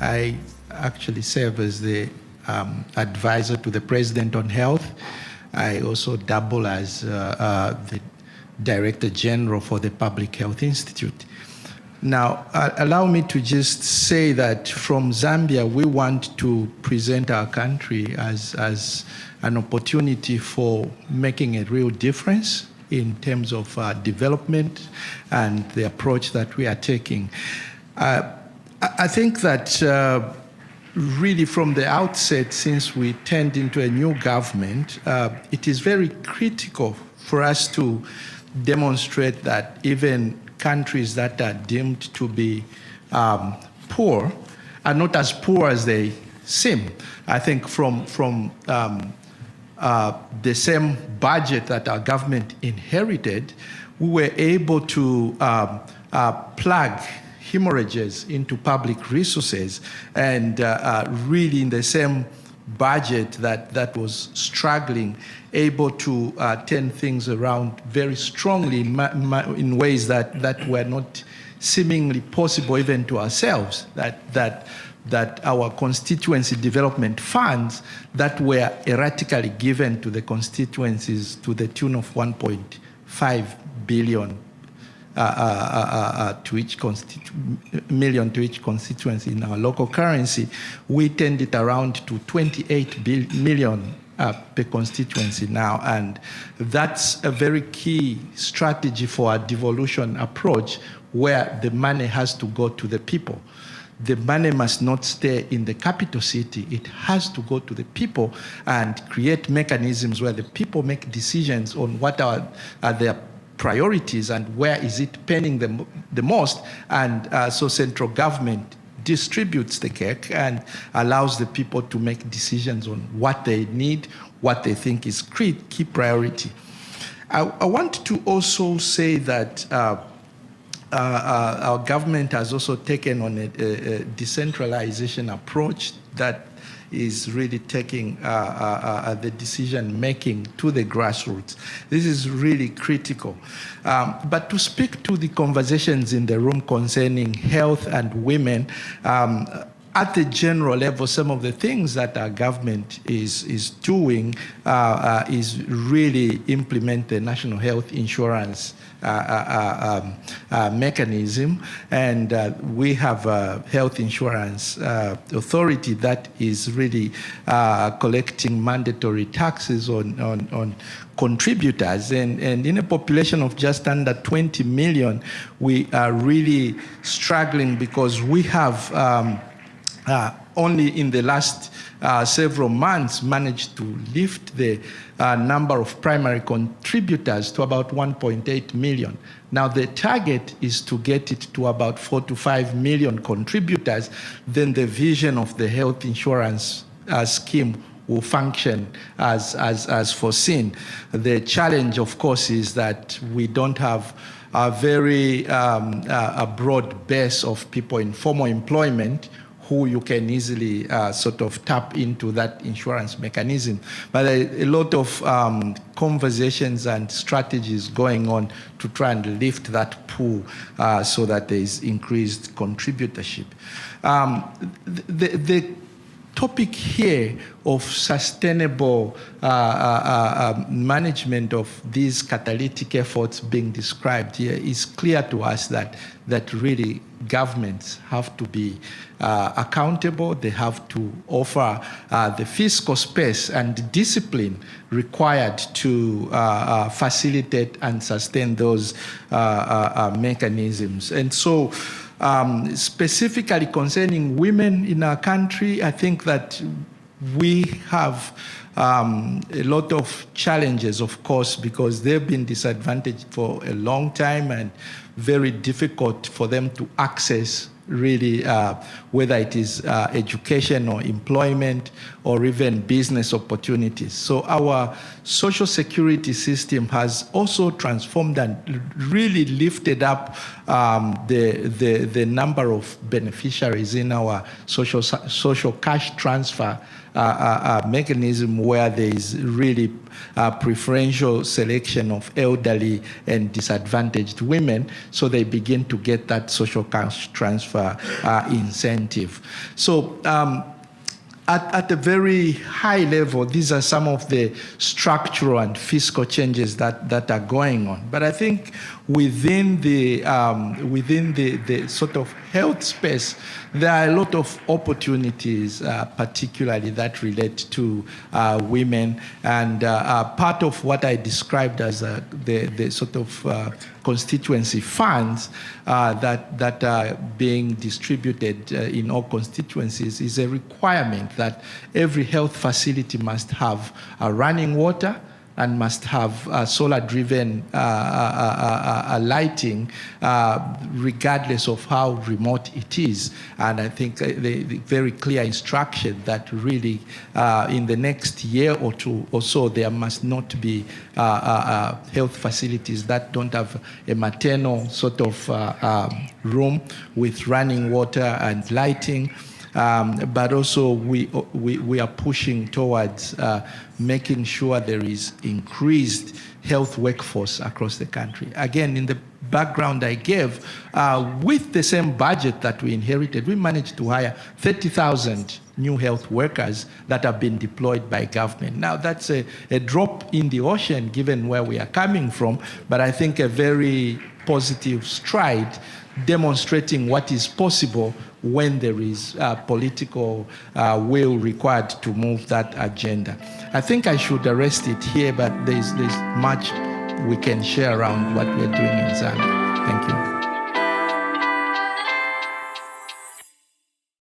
I actually serve as the advisor to the President on Health. I also double as the Director General for the Public Health Institute. Now, allow me to just say that from Zambia, we want to present our country as an opportunity for making a real difference in terms of development and the approach that we are taking. I think that really from the outset, since we turned into a new government, it is very critical for us to demonstrate that even countries that are deemed to be poor are not as poor as they seem. I think from the same budget that our government inherited, we were able to plug hemorrhages into public resources, and really in the same budget that was struggling, able to turn things around very strongly in ways that were not seemingly possible even to ourselves, that our constituency development funds that were erratically given to the constituencies to the tune of 1.5 billion to each million to each constituency in our local currency, we turned it around to 28 million per constituency now, and that's a very key strategy for our devolution approach, where the money has to go to the people. The money must not stay in the capital city. It has to go to the people and create mechanisms where the people make decisions on what are their priorities and where is it penning the most, and so central government distributes the cake and allows the people to make decisions on what they need, what they think is key priority. I want to also say that our government has also taken on a decentralization approach that is really taking the decision-making to the grassroots. This is really critical. But to speak to the conversations in the room concerning health and women, at the general level, some of the things that our government is doing is really implement the national health insurance mechanism, and we have a health insurance authority that is really collecting mandatory taxes on contributors, and in a population of just under 20 million, we are really struggling because we have only in the last several months managed to lift the number of primary contributors to about 1.8 million. Now the target is to get it to about 4 to 5 million contributors. Then the vision of the health insurance scheme will function as foreseen. The challenge, of course, is that we don't have a very a broad base of people in formal employment who you can easily sort of tap into that insurance mechanism. But a lot of conversations and strategies going on to try and lift that pool so that there is increased contributorship. The topic here of sustainable management of these catalytic efforts being described here is clear to us that really governments have to be accountable. They have to offer the fiscal space and discipline required to facilitate and sustain those mechanisms. And so specifically concerning women in our country, I think that we have a lot of challenges, of course, because they've been disadvantaged for a long time and very difficult for them to access really whether it is education or employment or even business opportunities. So our social security system has also transformed and really lifted up the number of beneficiaries in our social cash transfer mechanism where there is really preferential selection of elderly and disadvantaged women, so they begin to get that social transfer incentive. So at a very high level, these are some of the structural and fiscal changes that are going on. But I think within the sort of health space, there are a lot of opportunities, particularly that relate to women. And part of what I described as the sort of constituency funds that are being distributed in all constituencies is a requirement that every health facility must have running water and must have solar-driven lighting, regardless of how remote it is. And I think the very clear instruction that really in the next year or two or so, there must not be health facilities that don't have a maternal sort of room with running water and lighting. But also we are pushing towards making sure there is increased health workforce across the country. Again, in the background I gave, with the same budget that we inherited, we managed to hire 30,000 new health workers that have been deployed by government. Now, that's a drop in the ocean given where we are coming from, but I think a very positive stride demonstrating what is possible when there is political will required to move that agenda. I think I should arrest it here, but there's much we can share around what we're doing in Zambia. Thank you.